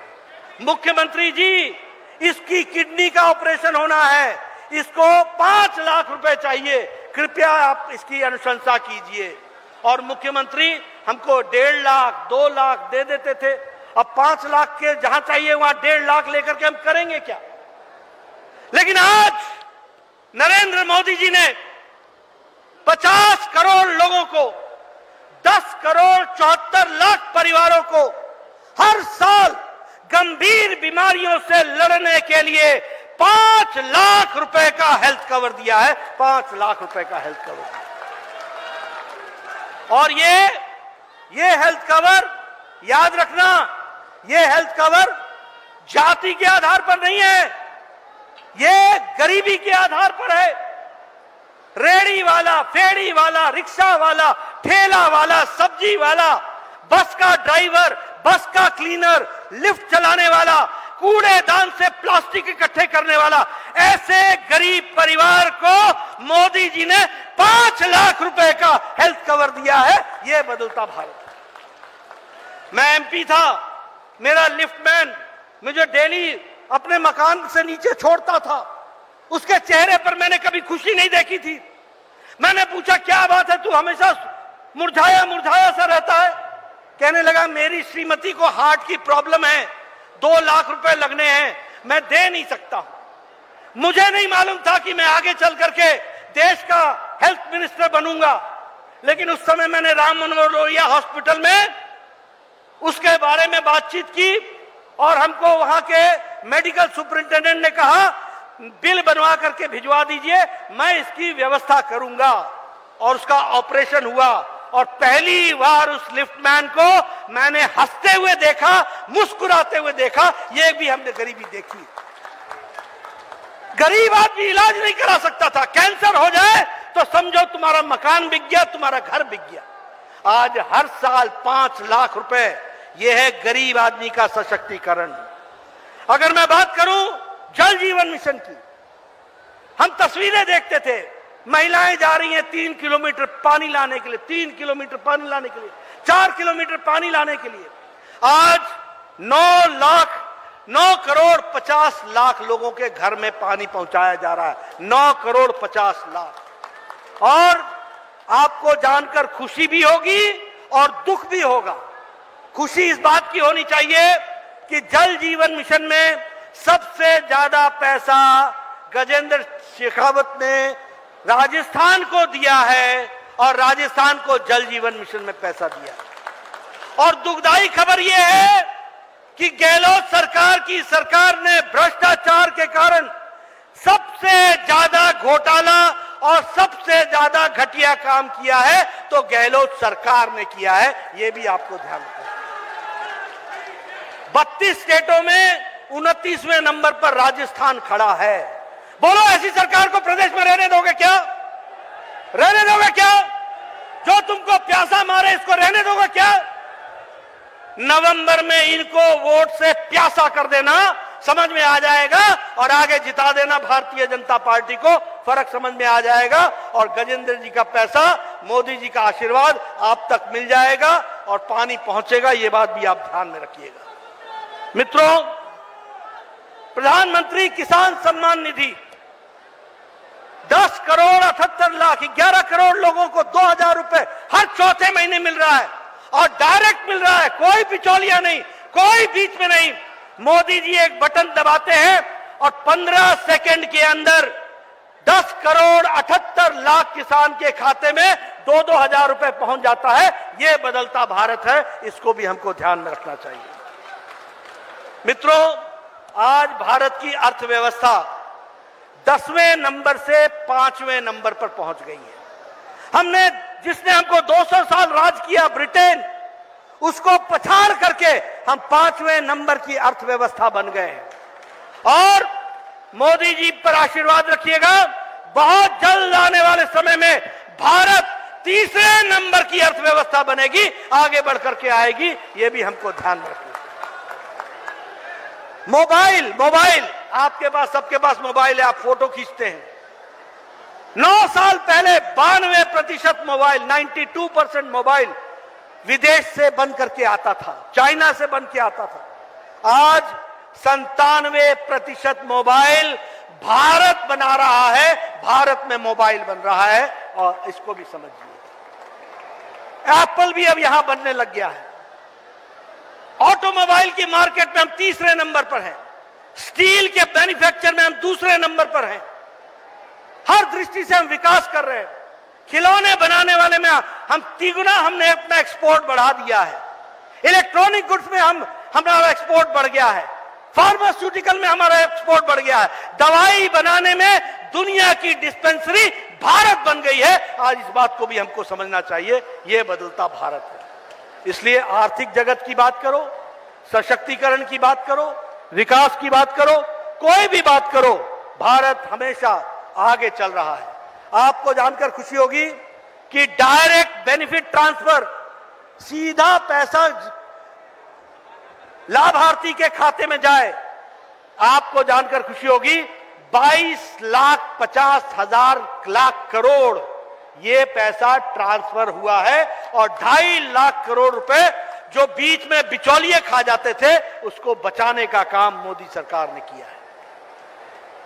मुख्यमंत्री जी इसकी किडनी का ऑपरेशन होना है, इसको 5 लाख रुपए चाहिए, कृपया आप इसकी अनुशंसा कीजिए। और मुख्यमंत्री हमको 1.5 लाख 2 लाख दे देते थे। अब 5 लाख के जहां चाहिए वहां 1.5 लाख लेकर के हम करेंगे क्या? लेकिन आज नरेंद्र मोदी जी ने 50 करोड़ लोगों को, 10 करोड़ 74 लाख परिवारों को हर साल गंभीर बीमारियों से लड़ने के लिए 5 लाख रुपए का हेल्थ कवर दिया है। 5 लाख रुपए का हेल्थ कवर दिया। और ये हेल्थ कवर, याद रखना, ये हेल्थ कवर जाति के आधार पर नहीं है, ये गरीबी के आधार पर है। रेड़ी वाला, फेड़ी वाला, रिक्शा वाला, ठेला वाला, सब्जी वाला, बस का ड्राइवर, बस का क्लीनर, लिफ्ट चलाने वाला, कूड़ेदान से प्लास्टिक इकट्ठे करने वाला, ऐसे गरीब परिवार को मोदी जी ने 5 लाख रुपए का हेल्थ कवर दिया है। यह बदलता भारत। मैं एमपी था, मेरा लिफ्टमैन मुझे डेली अपने मकान से नीचे छोड़ता था। उसके चेहरे पर मैंने कभी खुशी नहीं देखी थी। मैंने पूछा, क्या बात है, तू हमेशा मुरझाया मुरझाया सा रहता है? कहने लगा, मेरी श्रीमती को हार्ट की प्रॉब्लम है, 2 लाख रुपए लगने हैं, मैं दे नहीं सकता हूं। मुझे नहीं मालूम था कि मैं आगे चल करके देश का हेल्थ मिनिस्टर बनूंगा। लेकिन उस समय मैंने राम मनोहर लोहिया हॉस्पिटल में उसके बारे में बातचीत की और हमको वहां के मेडिकल सुपरिंटेंडेंट ने कहा, बिल बनवा करके भिजवा दीजिए, मैं इसकी व्यवस्था करूंगा। और उसका ऑपरेशन हुआ और पहली बार उस लिफ्टमैन को मैंने हंसते हुए देखा, मुस्कुराते हुए देखा। ये भी हमने गरीबी देखी। गरीब आदमी इलाज नहीं करा सकता था। कैंसर हो जाए तो समझो तुम्हारा मकान बिक गया, तुम्हारा घर बिक गया। आज हर साल 5 लाख रुपए, यह है गरीब आदमी का सशक्तिकरण। अगर मैं बात करूं जल जीवन मिशन की, हम तस्वीरें देखते थे, महिलाएं जा रही हैं 3 किलोमीटर पानी लाने के लिए, 3 किलोमीटर पानी लाने के लिए, 4 किलोमीटर पानी लाने के लिए। आज 9 करोड़ 50 लाख लोगों के घर में पानी पहुंचाया जा रहा है। 9 करोड़ 50 लाख। और आपको जानकर खुशी भी होगी और दुख भी होगा। खुशी इस बात की होनी चाहिए कि जल जीवन मिशन में सबसे ज्यादा पैसा गजेंद्र शेखावत ने राजस्थान को दिया है और राजस्थान को जल जीवन मिशन में पैसा दिया। और दुखदाई खबर यह है कि गहलोत सरकार ने भ्रष्टाचार के कारण सबसे ज्यादा घोटाला और सबसे ज्यादा घटिया काम किया है, तो गहलोत सरकार ने किया है। यह भी आपको ध्यान रखना। 32 स्टेटों में 29वें नंबर पर राजस्थान खड़ा है। बोलो, ऐसी सरकार को प्रदेश में रहने दोगे क्या? रहने दोगे क्या? जो तुमको प्यासा मारे, इसको रहने दोगे क्या? नवंबर में इनको वोट से प्यासा कर देना, समझ में आ जाएगा, और आगे जिता देना भारतीय जनता पार्टी को, फर्क समझ में आ जाएगा। और गजेंद्र जी का पैसा, मोदी जी का आशीर्वाद आप तक मिल जाएगा और पानी पहुंचेगा। ये बात भी आप ध्यान में रखिएगा। मित्रों, प्रधानमंत्री किसान सम्मान निधि 10 करोड़ 78 लाख 11 करोड़ लोगों को 2000 रुपए हर चौथे महीने मिल रहा है और डायरेक्ट मिल रहा है। कोई बिचौलिया नहीं, कोई बीच में नहीं। मोदी जी एक बटन दबाते हैं और 15 सेकंड के अंदर 10 करोड़ 78 लाख किसान के खाते में 2-2 हजार रुपए पहुंच जाता है। यह बदलता भारत है, इसको भी हमको ध्यान में रखना चाहिए। मित्रों, आज भारत की अर्थव्यवस्था 10वें नंबर से 5वें नंबर पर पहुंच गई है। हमने जिसने हमको 200 साल राज किया ब्रिटेन, उसको पछाड़ करके हम 5वें नंबर की अर्थव्यवस्था बन गए हैं। और मोदी जी पर आशीर्वाद रखिएगा, बहुत जल्द आने वाले समय में भारत 3रे नंबर की अर्थव्यवस्था बनेगी, आगे बढ़ करके आएगी, यह भी हमको ध्यान रखना। मोबाइल आपके पास, सबके पास मोबाइल है, आप फोटो खींचते हैं। 9 साल पहले 92% मोबाइल, 92% मोबाइल विदेश से बन करके आता था, चाइना से बन के आता था। आज 97% मोबाइल भारत बना रहा है, भारत में मोबाइल बन रहा है। और इसको भी समझिए, एप्पल भी अब यहां बनने लग गया है। ऑटोमोबाइल की मार्केट में हम 3रे नंबर पर हैं, स्टील के मैन्युफैक्चर में हम 2रे नंबर पर हैं। हर दृष्टि से हम विकास कर रहे हैं। खिलौने बनाने वाले में हम 3 गुना हमने अपना एक्सपोर्ट बढ़ा दिया है। इलेक्ट्रॉनिक गुड्स में हमारा एक्सपोर्ट बढ़ गया है। फार्मास्यूटिकल में हमारा एक्सपोर्ट बढ़ गया है। दवाई बनाने में दुनिया की डिस्पेंसरी भारत बन गई है। आज इस बात को भी हमको समझना चाहिए, यह बदलता भारत है। इसलिए आर्थिक जगत की बात करो, सशक्तिकरण की बात करो, विकास की बात करो, कोई भी बात करो, भारत हमेशा आगे चल रहा है। आपको जानकर खुशी होगी कि डायरेक्ट बेनिफिट ट्रांसफर, सीधा पैसा लाभार्थी के खाते में जाए, आपको जानकर खुशी होगी 22,50,000 करोड़ ये पैसा ट्रांसफर हुआ है। और 2.5 लाख करोड़ रुपए जो बीच में बिचौलिए खा जाते थे, उसको बचाने का काम मोदी सरकार ने किया है।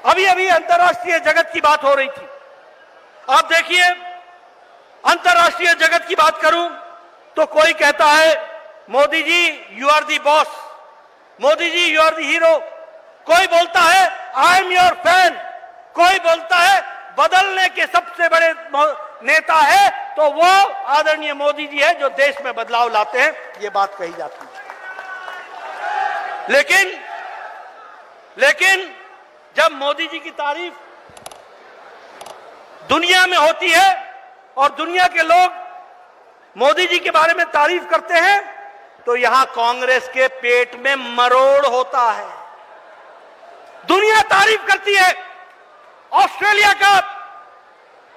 अभी अंतर्राष्ट्रीय जगत की बात हो रही थी। आप देखिए, अंतर्राष्ट्रीय जगत की बात करूं तो कोई कहता है Modi ji you are the boss, Modi ji you are the hero. कोई बोलता है आई एम योर फैन, कोई बोलता है बदलने के सबसे बड़े नेता है तो वो आदरणीय मोदी जी है जो देश में बदलाव लाते हैं, ये बात कही जाती है। लेकिन जब मोदी जी की तारीफ दुनिया में होती है और दुनिया के लोग मोदी जी के बारे में तारीफ करते हैं, तो यहां कांग्रेस के पेट में मरोड़ होता है। दुनिया तारीफ करती है। ऑस्ट्रेलिया का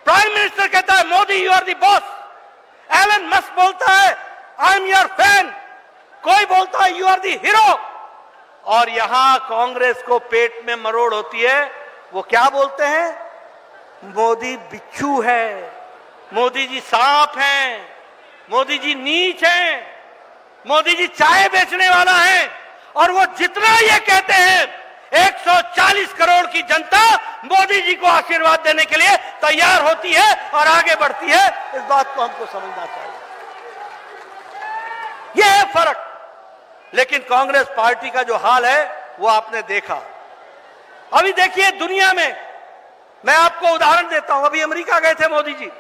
प्राइम मिनिस्टर कहता है Modi you are the boss. Elon Musk बोलता है आई एम योर फैन। कोई बोलता है यू आर दी हीरो। और यहां कांग्रेस को पेट में मरोड़ होती है। वो क्या बोलते हैं? मोदी बिच्छू है, मोदी जी सांप हैं, मोदी जी नीच हैं, मोदी जी चाय बेचने वाला है। और वो जितना ये कहते हैं, 140 करोड़ की जनता मोदी जी को आशीर्वाद देने के लिए तैयार होती है और आगे बढ़ती है। इस बात को हमको समझना चाहिए। यह है फर्क। लेकिन कांग्रेस पार्टी का जो हाल है वो आपने देखा। अभी देखिए दुनिया में, मैं आपको उदाहरण देता हूं। अभी अमेरिका गए थे मोदी जी।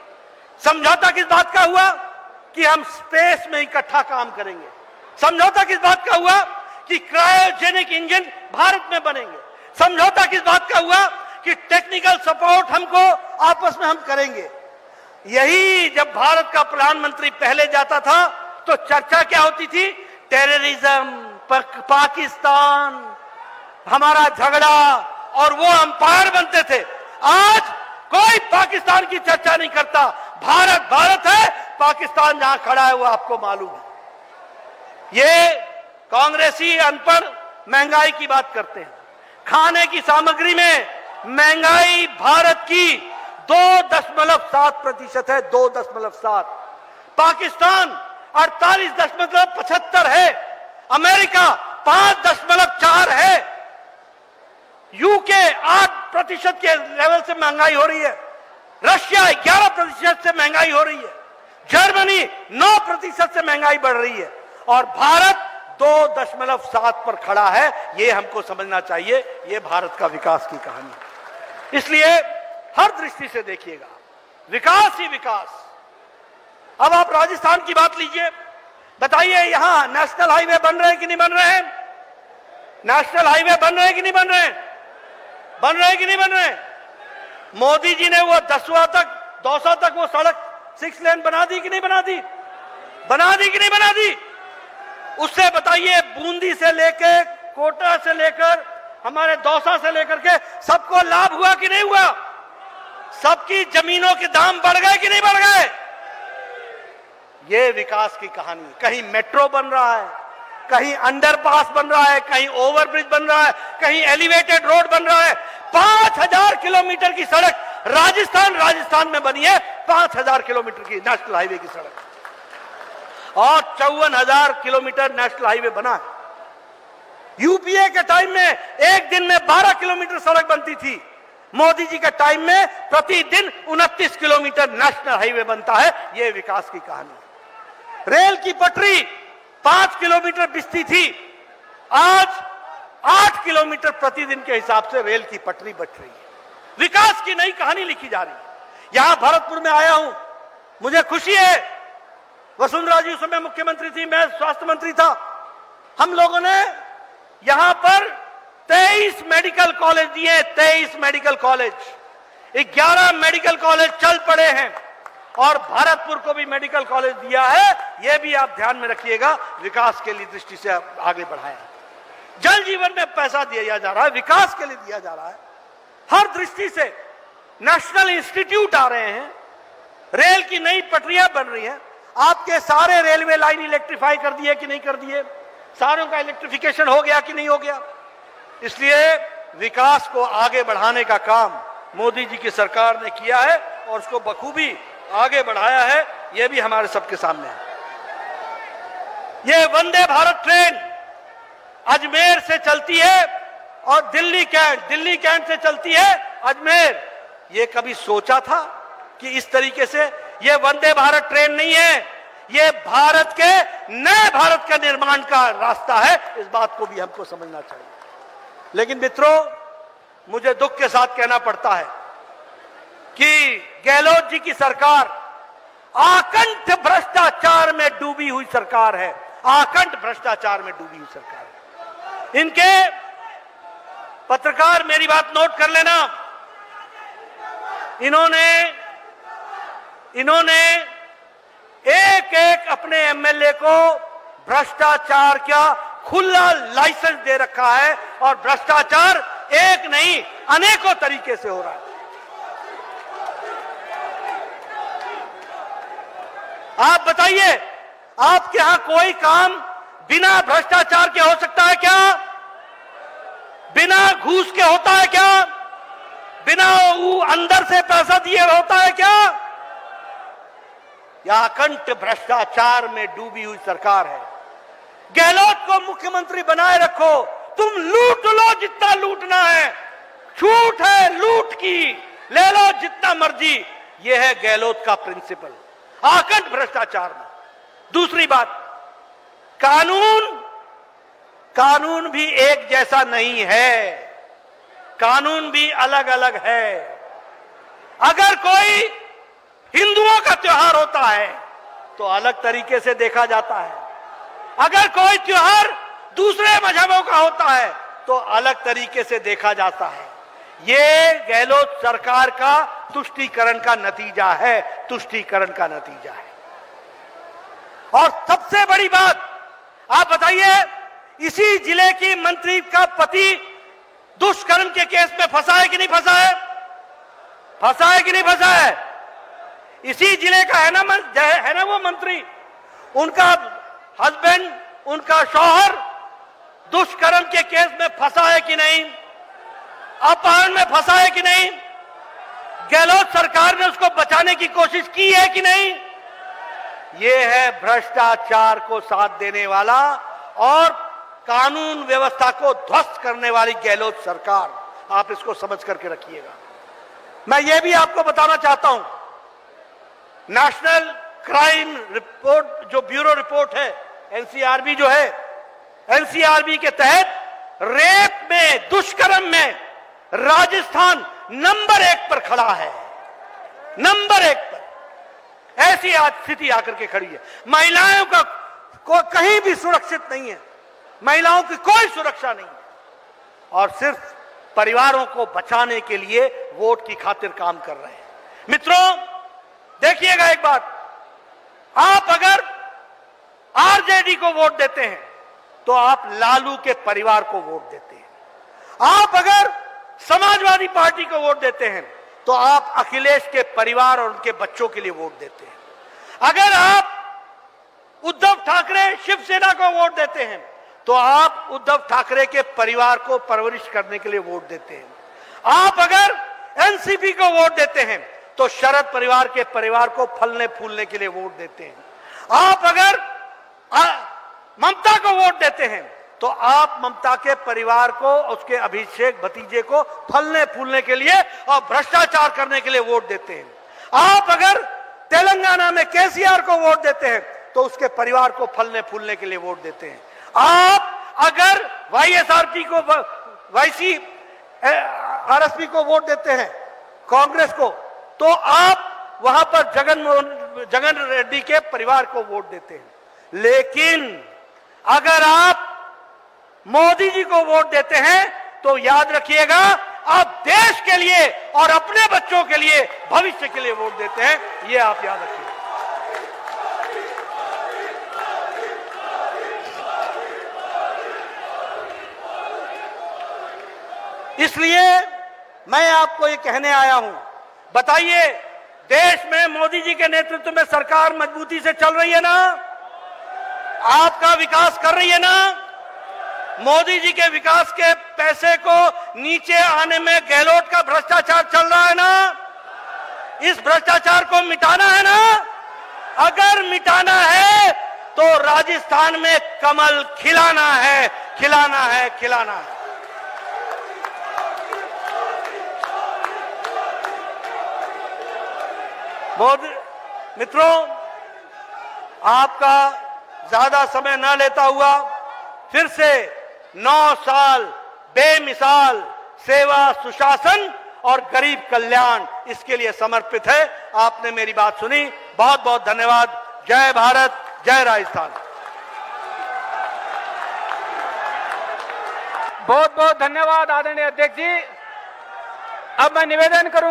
समझौता किस बात का हुआ? कि हम स्पेस में इकट्ठा काम करेंगे। समझौता किस बात का हुआ? कि क्रायोजेनिक इंजन भारत में बनेंगे। समझौता किस बात का हुआ? कि टेक्निकल सपोर्ट हमको आपस में हम करेंगे। यही जब भारत का प्रधानमंत्री पहले जाता था तो चर्चा क्या होती थी? टेररिज्म, पाकिस्तान, हमारा झगड़ा, और वो अंपायर बनते थे। आज कोई पाकिस्तान की चर्चा नहीं करता। भारत भारत है, पाकिस्तान जहां खड़ा है वो आपको मालूम है। ये कांग्रेसी अनपढ़ महंगाई की बात करते हैं। खाने की सामग्री में महंगाई भारत की 2.7% है, 2.7। पाकिस्तान 48.75 है, अमेरिका 5.4 है, यूके 8% के लेवल से महंगाई हो रही है, रशिया 11% से महंगाई हो रही है, जर्मनी 9% से महंगाई बढ़ रही है, और भारत 2.7 पर खड़ा है। यह हमको समझना चाहिए। यह भारत का विकास की कहानी है। इसलिए हर दृष्टि से देखिएगा, विकास ही विकास। अब आप राजस्थान की बात लीजिए। बताइए यहां नेशनल हाईवे बन रहे हैं कि नहीं बन रहे हैं? नेशनल हाईवे बन रहे हैं कि नहीं बन रहे हैं? बन रहे हैं कि नहीं बन रहे हैं? मोदी जी ने वो 10वां तक, 200 तक वो सड़क 6 लेन बना दी कि नहीं बना दी? बना दी कि नहीं बना दी? उससे बताइए, बूंदी से लेकर कोटा से लेकर हमारे दौसा से लेकर के सबको लाभ हुआ कि नहीं हुआ? सबकी जमीनों के दाम बढ़ गए कि नहीं बढ़ गए? ये विकास की कहानी। कहीं मेट्रो बन रहा है, कहीं अंडरपास बन रहा है, कहीं ओवरब्रिज बन रहा है, कहीं एलिवेटेड रोड बन रहा है। 5000 किलोमीटर की सड़क राजस्थान में बनी है, 5000 किलोमीटर की नेशनल हाईवे की सड़क, और 54,000 किलोमीटर नेशनल हाईवे बना है। यूपीए के टाइम में एक दिन में 12 किलोमीटर सड़क बनती थी। मोदी जी के टाइम में प्रतिदिन 29 किलोमीटर नेशनल हाईवे बनता है। यह विकास की कहानी। रेल की पटरी 5 किलोमीटर बिछती थी, आज 8 किलोमीटर प्रतिदिन के हिसाब से रेल की पटरी बच रही है। विकास की नई कहानी लिखी जा रही है। यहां भरतपुर में आया हूं, मुझे खुशी है। वसुंधरा जी उस समय मुख्यमंत्री थी, मैं स्वास्थ्य मंत्री था। हम लोगों ने यहां पर 23 मेडिकल कॉलेज दिए, 23 मेडिकल कॉलेज, 11 मेडिकल कॉलेज चल पड़े हैं, और भरतपुर को भी मेडिकल कॉलेज दिया है। यह भी आप ध्यान में रखिएगा, विकास के लिए दृष्टि से आगे बढ़ाया। जल जीवन में पैसा दिया जा रहा है, विकास के लिए दिया जा रहा है। हर दृष्टि से नेशनल इंस्टीट्यूट आ रहे हैं, रेल की नई पटरियां बन रही हैं। आपके सारे रेलवे लाइन इलेक्ट्रीफाई कर दिए कि नहीं कर दिए? सारों का इलेक्ट्रिफिकेशन हो गया कि नहीं हो गया? इसलिए विकास को आगे बढ़ाने का काम मोदी जी की सरकार ने किया है, और उसको बखूबी आगे बढ़ाया है। यह भी हमारे सबके सामने है। यह वंदे भारत ट्रेन अजमेर से चलती है और दिल्ली कैंट से चलती है अजमेर। यह कभी सोचा था कि इस तरीके से? यह वंदे भारत ट्रेन नहीं है, यह भारत के नए भारत का निर्माण का रास्ता है। इस बात को भी हमको समझना चाहिए। लेकिन मित्रों, मुझे दुख के साथ कहना पड़ता है कि गहलोत जी की सरकार आकंठ भ्रष्टाचार में डूबी हुई सरकार है। आकंठ भ्रष्टाचार में डूबी हुई सरकार है। इनके पत्रकार मेरी बात नोट कर लेना, इन्होंने एक एक अपने एमएलए को भ्रष्टाचार का खुला लाइसेंस दे रखा है, और भ्रष्टाचार एक नहीं अनेकों तरीके से हो रहा है। आप बताइए, आपके यहां कोई काम बिना भ्रष्टाचार के हो सकता है क्या? बिना घूस के होता है क्या? बिना अंदर से पैसा दिए होता है क्या? यह अखंड भ्रष्टाचार में डूबी हुई सरकार है। गहलोत को मुख्यमंत्री बनाए रखो, तुम लूट लो जितना लूटना है, छूट है लूट की, ले लो जितना मर्जी। यह है गहलोत का प्रिंसिपल, आकंठ भ्रष्टाचार में। दूसरी बात, कानून भी एक जैसा नहीं है, कानून भी अलग अलग है। अगर कोई हिंदुओं का त्योहार होता है तो अलग तरीके से देखा जाता है, अगर कोई त्योहार दूसरे मजहबों का होता है तो अलग तरीके से देखा जाता है। ये गहलोत सरकार का तुष्टीकरण का नतीजा है, तुष्टीकरण का नतीजा है। और सबसे बड़ी बात, आप बताइए, इसी जिले की मंत्री का पति दुष्कर्म के केस में फंसा है कि नहीं फंसा है? फंसा है कि नहीं फंसा है? इसी जिले का है ना वो मंत्री, उनका हस्बैंड, उनका शौहर दुष्कर्म के केस में फंसा है कि नहीं? अपहरण में फंसा है कि नहीं? गहलोत सरकार ने उसको बचाने की कोशिश की है कि नहीं? यह है भ्रष्टाचार को साथ देने वाला और कानून व्यवस्था को ध्वस्त करने वाली गहलोत सरकार। आप इसको समझ करके रखिएगा। मैं यह भी आपको बताना चाहता हूं, नेशनल क्राइम रिपोर्ट जो ब्यूरो रिपोर्ट है, एनसीआरबी जो है, एनसीआरबी के तहत रेप में, दुष्कर्म में राजस्थान नंबर 1 पर खड़ा है, नंबर 1 पर। ऐसी आज स्थिति आकर के खड़ी है। महिलाओं का कहीं भी सुरक्षित नहीं है, महिलाओं की कोई सुरक्षा नहीं है, और सिर्फ परिवारों को बचाने के लिए वोट की खातिर काम कर रहे हैं। मित्रों देखिए, देखिएगा एक बात, आप अगर आरजेडी को वोट देते हैं तो आप लालू के परिवार को वोट देते हैं। आप अगर समाजवादी पार्टी को वोट देते हैं तो आप अखिलेश के परिवार और उनके बच्चों के लिए वोट देते हैं। अगर आप उद्धव ठाकरे शिवसेना को वोट देते हैं तो आप उद्धव ठाकरे के परिवार को परवरिश करने के लिए वोट देते हैं। आप अगर एनसीपी को वोट देते हैं तो शरद परिवार के परिवार को फलने फूलने के लिए वोट देते हैं। आप अगर ममता को वोट देते हैं तो आप ममता के परिवार को, उसके अभिषेक भतीजे को फलने फूलने के लिए और भ्रष्टाचार करने के लिए वोट देते हैं। आप अगर तेलंगाना में केसीआर को वोट देते हैं तो उसके परिवार को फलने फूलने के लिए वोट देते हैं। आप अगर वाईएसआरपी को, वाईसी आरएसपी को वोट देते हैं, कांग्रेस को, तो आप वहां पर जगन रेड्डी के परिवार को वोट देते हैं। लेकिन अगर आप मोदी जी को वोट देते हैं तो याद रखिएगा, आप देश के लिए और अपने बच्चों के लिए, भविष्य के लिए वोट देते हैं। ये आप याद रखिएगा। इसलिए मैं आपको ये कहने आया हूं, बताइए, देश में मोदी जी के नेतृत्व में सरकार मजबूती से चल रही है ना? आपका विकास कर रही है ना? मोदी जी के विकास के पैसे को नीचे आने में गहलोत का भ्रष्टाचार चल रहा है ना? इस भ्रष्टाचार को मिटाना है ना? अगर मिटाना है तो राजस्थान में कमल खिलाना है, खिलाना है, खिलाना है। मित्रों, आपका ज्यादा समय न लेता हुआ फिर से 9 साल बेमिसाल सेवा, सुशासन और गरीब कल्याण, इसके लिए समर्पित है। आपने मेरी बात सुनी, बहुत बहुत धन्यवाद। जय भारत, जय राजस्थान। बहुत बहुत धन्यवाद आदरणीय अध्यक्ष जी। अब मैं निवेदन करूं